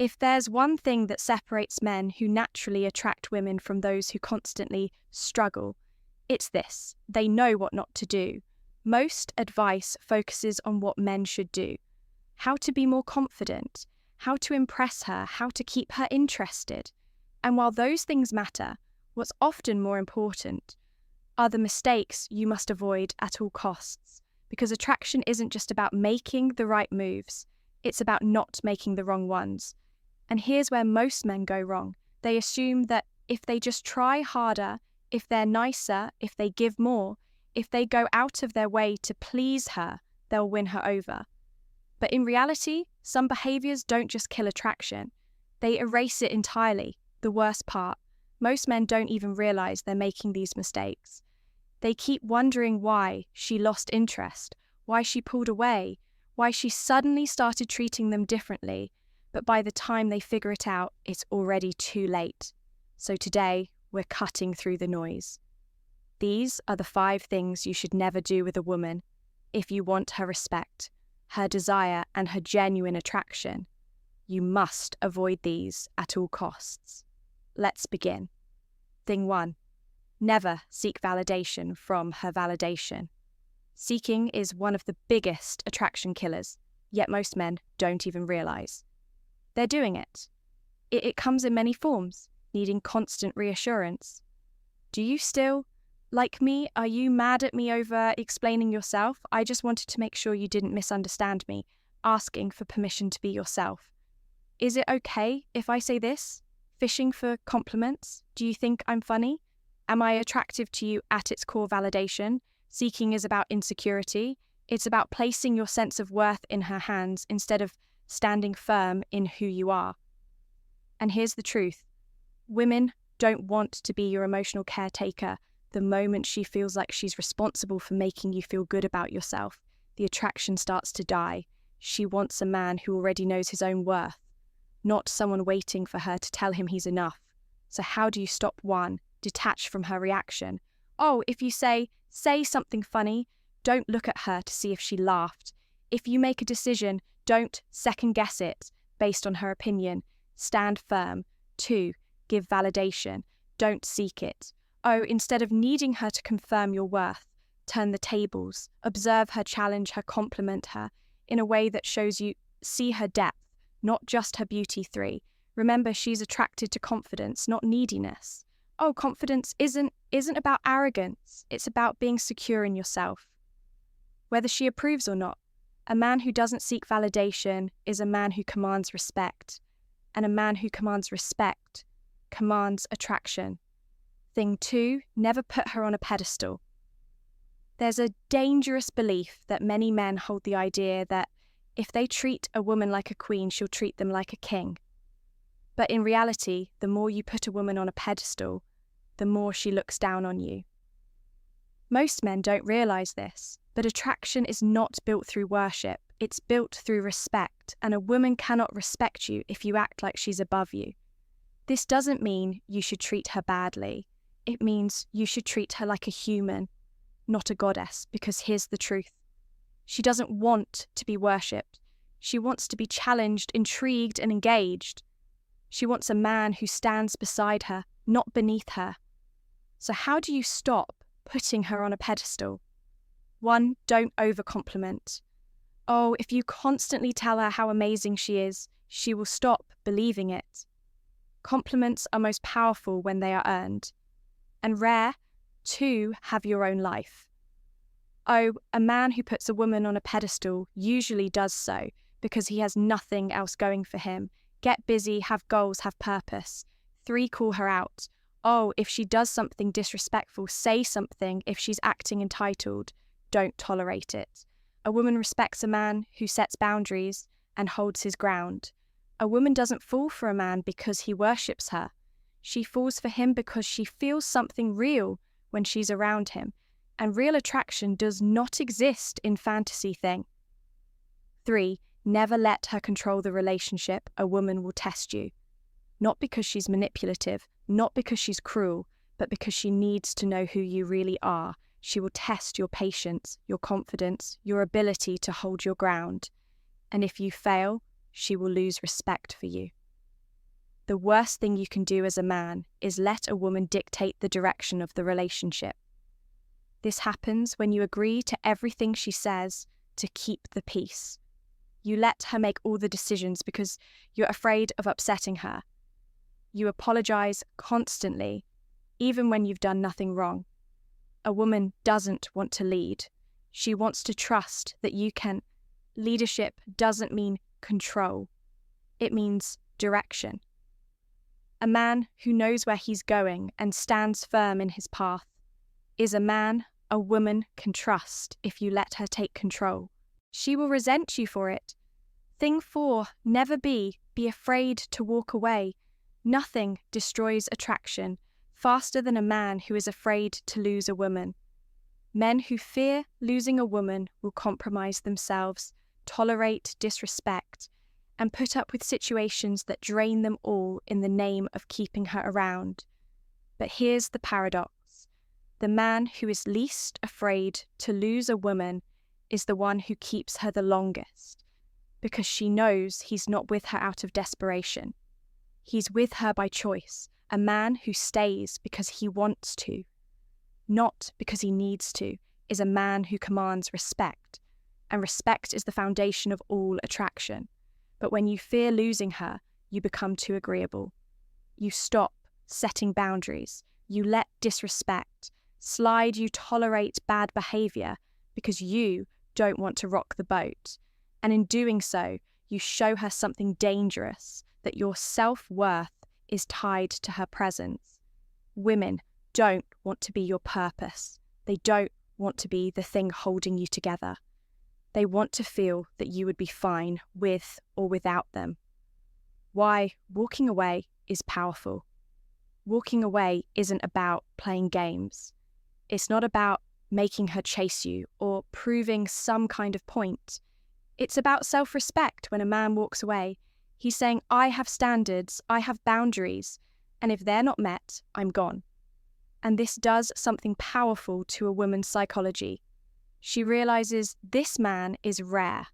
If there's one thing that separates men who naturally attract women from those who constantly struggle, it's this: they know what not to do. Most advice focuses on what men should do: how to be more confident, how to impress her, how to keep her interested. And while those things matter, what's often more important are the mistakes you must avoid at all costs. Because attraction isn't just about making the right moves, it's about not making the wrong ones. And here's where most men go wrong. They assume that if they just try harder, if they're nicer, if they give more, if they go out of their way to please her, they'll win her over. But in reality, some behaviors don't just kill attraction. They erase it entirely. The worst part: most men don't even realize they're making these mistakes. They keep wondering why she lost interest, why she pulled away, why she suddenly started treating them differently. But by the time they figure it out, it's already too late. So today, we're cutting through the noise. These are the 5 things you should never do with a woman if you want her respect, her desire, and her genuine attraction. You must avoid these at all costs. Let's begin. Thing 1. Never seek validation from her validation. Seeking is one of the biggest attraction killers, yet most men don't even realize they're doing it. It comes in many forms: needing constant reassurance. Do you still, like me, are you mad at me over explaining yourself? I just wanted to make sure you didn't misunderstand me, asking for permission to be yourself. Is it okay if I say this? Fishing for compliments? Do you think I'm funny? Am I attractive to you at its core validation? Seeking is about insecurity. It's about placing your sense of worth in her hands instead of standing firm in who you are. And here's the truth: women don't want to be your emotional caretaker. The moment she feels like she's responsible for making you feel good about yourself, the attraction starts to die. She wants a man who already knows his own worth, not someone waiting for her to tell him he's enough. So how do you stop? 1. Detach from her reaction. Oh, if you say something funny, don't look at her to see if she laughed. If you make a decision, don't second guess it based on her opinion. Stand firm. 2. Give validation. Don't seek it. Oh, instead of needing her to confirm your worth, turn the tables. Observe her, challenge her, compliment her in a way that shows you see her depth, not just her beauty. 3. Remember, she's attracted to confidence, not neediness. Oh, confidence isn't about arrogance. It's about being secure in yourself, whether she approves or not. A man who doesn't seek validation is a man who commands respect, and a man who commands respect commands attraction. Thing 2, never put her on a pedestal. There's a dangerous belief that many men hold: the idea that if they treat a woman like a queen, she'll treat them like a king. But in reality, the more you put a woman on a pedestal, the more she looks down on you. Most men don't realize this, but attraction is not built through worship. It's built through respect, and a woman cannot respect you if you act like she's above you. This doesn't mean you should treat her badly. It means you should treat her like a human, not a goddess, because here's the truth: she doesn't want to be worshipped. She wants to be challenged, intrigued, and engaged. She wants a man who stands beside her, not beneath her. So how do you stop putting her on a pedestal? 1, don't overcompliment. Oh, if you constantly tell her how amazing she is, she will stop believing it. Compliments are most powerful when they are earned, and rare. 2, have your own life. Oh, a man who puts a woman on a pedestal usually does so because he has nothing else going for him. Get busy, have goals, have purpose. 3, call her out. Oh, if she does something disrespectful, say something. If she's acting entitled, don't tolerate it. A woman respects a man who sets boundaries and holds his ground. A woman doesn't fall for a man because he worships her. She falls for him because she feels something real when she's around him. And real attraction does not exist in fantasy thing. 3, never let her control the relationship. A woman will test you. Not because she's manipulative, not because she's cruel, but because she needs to know who you really are. She will test your patience, your confidence, your ability to hold your ground. And if you fail, she will lose respect for you. The worst thing you can do as a man is let a woman dictate the direction of the relationship. This happens when you agree to everything she says to keep the peace. You let her make all the decisions because you're afraid of upsetting her. You apologize constantly, even when you've done nothing wrong. A woman doesn't want to lead. She wants to trust that you can. Leadership doesn't mean control. It means direction. A man who knows where he's going and stands firm in his path is a man a woman can trust if you let her take control. She will resent you for it. Thing 4, never be afraid to walk away. Nothing destroys attraction faster than a man who is afraid to lose a woman. Men who fear losing a woman will compromise themselves, tolerate disrespect, and put up with situations that drain them all in the name of keeping her around. But here's the paradox. The man who is least afraid to lose a woman is the one who keeps her the longest, because she knows he's not with her out of desperation. He's with her by choice, a man who stays because he wants to, not because he needs to, is a man who commands respect, and respect is the foundation of all attraction. But when you fear losing her, you become too agreeable. You stop setting boundaries. You let disrespect slide. You tolerate bad behavior because you don't want to rock the boat. And in doing so, you show her something dangerous, that your self-worth is tied to her presence. Women don't want to be your purpose. They don't want to be the thing holding you together. They want to feel that you would be fine with or without them. Why walking away is powerful. Walking away isn't about playing games. It's not about making her chase you or proving some kind of point. It's about self-respect. When a man walks away, he's saying, I have standards, I have boundaries, and if they're not met, I'm gone. And this does something powerful to a woman's psychology. She realizes this man is rare.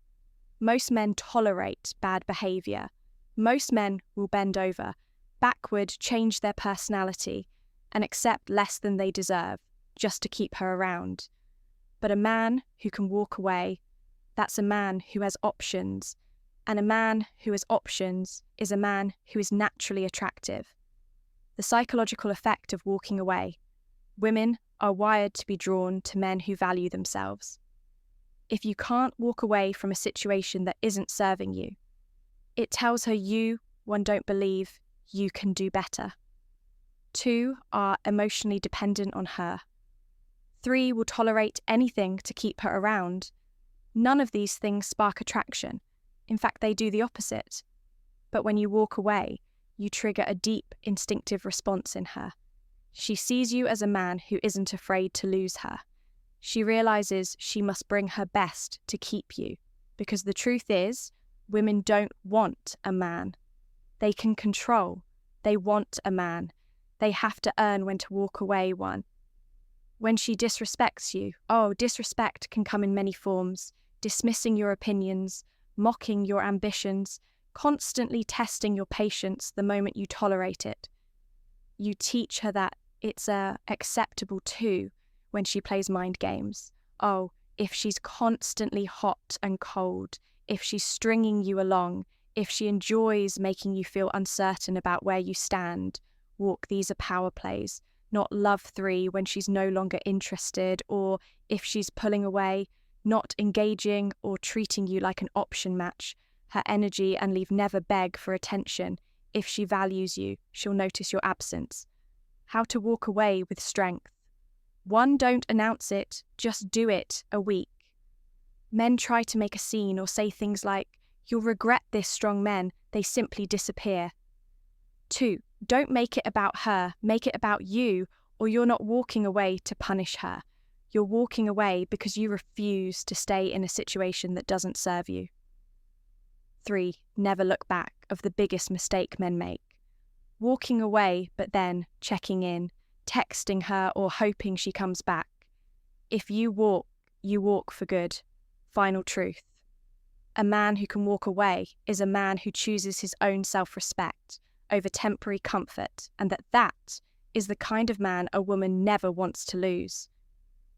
Most men tolerate bad behavior. Most men will bend over, backward, change their personality, and accept less than they deserve, just to keep her around. But a man who can walk away, that's a man who has options. And a man who has options is a man who is naturally attractive. The psychological effect of walking away. Women are wired to be drawn to men who value themselves. If you can't walk away from a situation that isn't serving you, it tells her you, one, don't believe you can do better. 2, are emotionally dependent on her. 3, will tolerate anything to keep her around. None of these things spark attraction. In fact, they do the opposite. But when you walk away, you trigger a deep instinctive response in her. She sees you as a man who isn't afraid to lose her. She realizes she must bring her best to keep you, because the truth is, women don't want a man. They can control. They want a man. They have to earn when to walk away one. When she disrespects you, disrespect can come in many forms, dismissing your opinions, mocking your ambitions, constantly testing your patience the moment you tolerate it. You teach her that it's acceptable too when she plays mind games. If she's constantly hot and cold, if she's stringing you along, if she enjoys making you feel uncertain about where you stand, these are power plays, not love 3 when she's no longer interested, or if she's pulling away, not engaging or treating you like an option match, her energy and leave never beg for attention. If she values you, she'll notice your absence. How to walk away with strength. 1, don't announce it, just do it a week. Men try to make a scene or say things like, you'll regret this, strong men, they simply disappear. 2, don't make it about her, make it about you, or you're not walking away to punish her. You're walking away because you refuse to stay in a situation that doesn't serve you. 3, never look back, of the biggest mistake men make. Walking away, but then checking in, texting her or hoping she comes back. If you walk for good. Final truth. A man who can walk away is a man who chooses his own self-respect, over temporary comfort, and that is the kind of man a woman never wants to lose.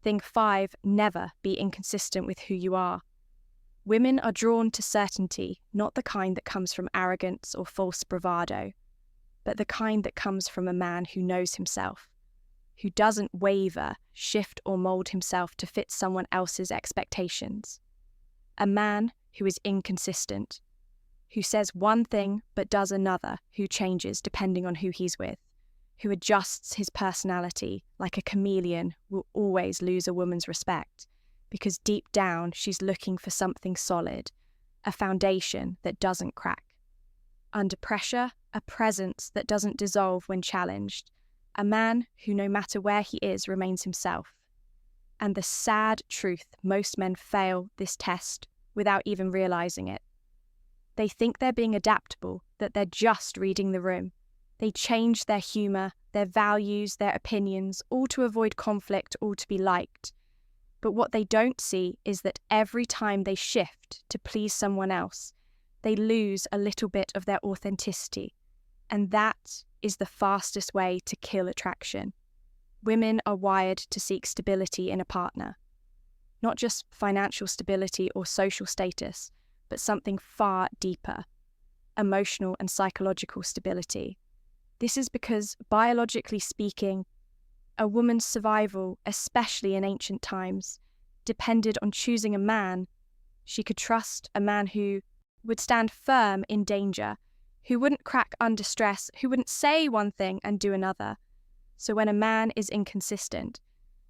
Thing 5, never be inconsistent with who you are. Women are drawn to certainty, not the kind that comes from arrogance or false bravado, but the kind that comes from a man who knows himself, who doesn't waver, shift or mold himself to fit someone else's expectations. A man who is inconsistent, who says one thing but does another, who changes depending on who he's with, who adjusts his personality like a chameleon, will always lose a woman's respect, because deep down she's looking for something solid, a foundation that doesn't crack. Under pressure, a presence that doesn't dissolve when challenged, a man who no matter where he is remains himself. And the sad truth, most men fail this test without even realizing it. They think they're being adaptable, that they're just reading the room. They change their humor, their values, their opinions, all to avoid conflict, all to be liked. But what they don't see is that every time they shift to please someone else, they lose a little bit of their authenticity. And that is the fastest way to kill attraction. Women are wired to seek stability in a partner. Not just financial stability or social status, but something far deeper, emotional and psychological stability. This is because, biologically speaking, a woman's survival, especially in ancient times, depended on choosing a man she could trust, a man who would stand firm in danger, who wouldn't crack under stress, who wouldn't say one thing and do another. So when a man is inconsistent,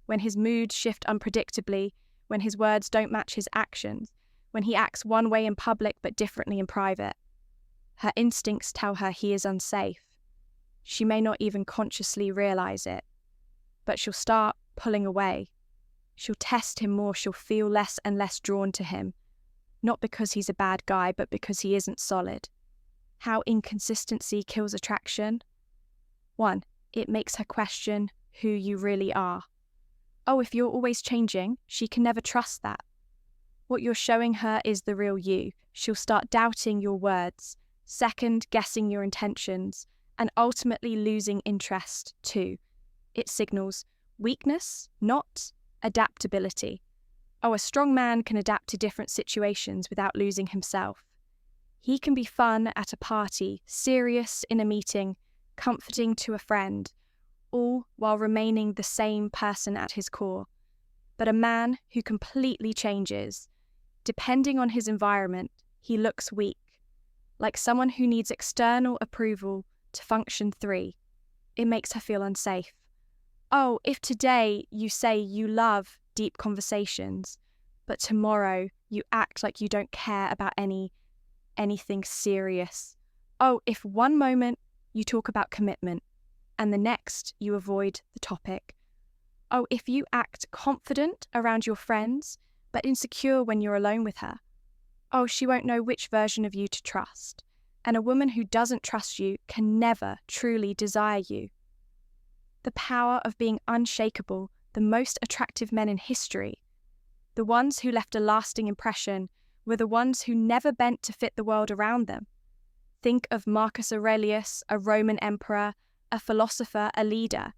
when his moods shift unpredictably, when his words don't match his actions, when he acts one way in public but differently in private, her instincts tell her he is unsafe. She may not even consciously realize it, but she'll start pulling away. She'll test him more, she'll feel less and less drawn to him, not because he's a bad guy, but because he isn't solid. How inconsistency kills attraction? 1, it makes her question who you really are. Oh, if you're always changing, she can never trust that. What you're showing her is the real you. She'll start doubting your words, second guessing your intentions, and ultimately losing interest too. It signals weakness, not adaptability. Oh, a strong man can adapt to different situations without losing himself. He can be fun at a party, serious in a meeting, comforting to a friend, all while remaining the same person at his core. But a man who completely changes, depending on his environment, he looks weak, like someone who needs external approval to function 3. It makes her feel unsafe. Oh, if today you say you love deep conversations, but tomorrow you act like you don't care about anything serious. Oh, if one moment you talk about commitment and the next you avoid the topic. Oh, if you act confident around your friends, but insecure when you're alone with her. Oh, she won't know which version of you to trust. And a woman who doesn't trust you can never truly desire you. The power of being unshakable, the most attractive men in history, the ones who left a lasting impression, were the ones who never bent to fit the world around them. Think of Marcus Aurelius, a Roman emperor, a philosopher, a leader.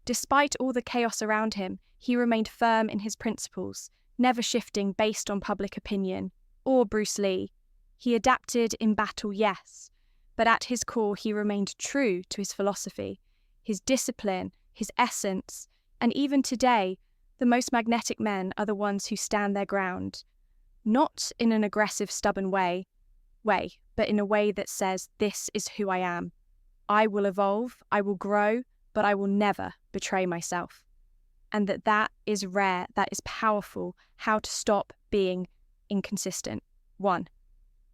Despite all the chaos around him, he remained firm in his principles, never shifting based on public opinion. Or Bruce Lee. He adapted in battle, yes, but at his core he remained true to his philosophy, his discipline, his essence, and even today, the most magnetic men are the ones who stand their ground, not in an aggressive, stubborn way, but in a way that says, this is who I am. I will evolve, I will grow, but I will never betray myself. And that is rare, that is powerful. How to stop being inconsistent. 1,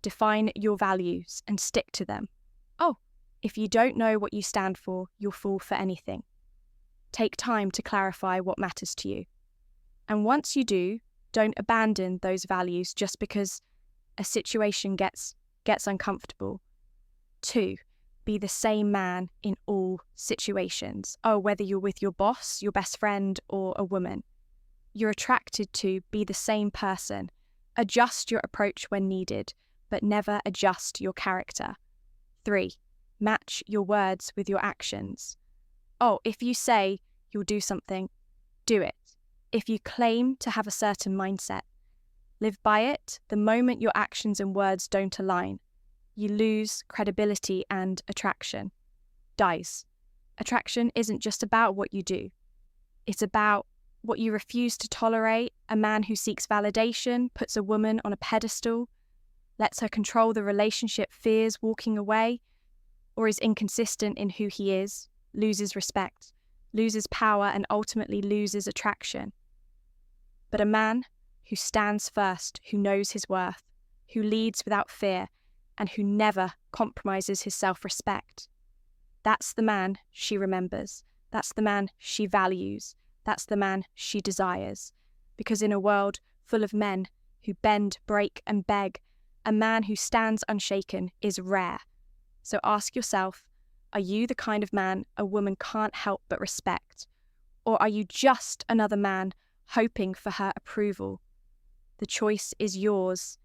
define your values and stick to them. Oh, if you don't know what you stand for, you'll fall for anything. Take time to clarify what matters to you. And once you do, don't abandon those values just because a situation gets uncomfortable. 2, be the same man in all situations. Oh, whether you're with your boss, your best friend, or a woman. You're attracted to be the same person. Adjust your approach when needed, but never adjust your character. 3, Match your words with your actions. Oh, if you say you'll do something, do it. If you claim to have a certain mindset, live by it. The moment your actions and words don't align, you lose credibility and attraction dies. Attraction isn't just about what you do. It's about what you refuse to tolerate. A man who seeks validation, puts a woman on a pedestal, lets her control the relationship, fears walking away, or is inconsistent in who he is, loses respect, loses power, and ultimately loses attraction. But a man who stands first, who knows his worth, who leads without fear, and who never compromises his self-respect, that's the man she remembers. That's the man she values. That's the man she desires. Because in a world full of men who bend, break, and beg, a man who stands unshaken is rare. So ask yourself, are you the kind of man a woman can't help but respect? Or are you just another man hoping for her approval? The choice is yours.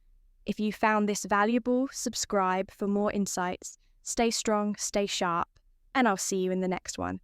If you found this valuable, subscribe for more insights. Stay strong, stay sharp, and I'll see you in the next one.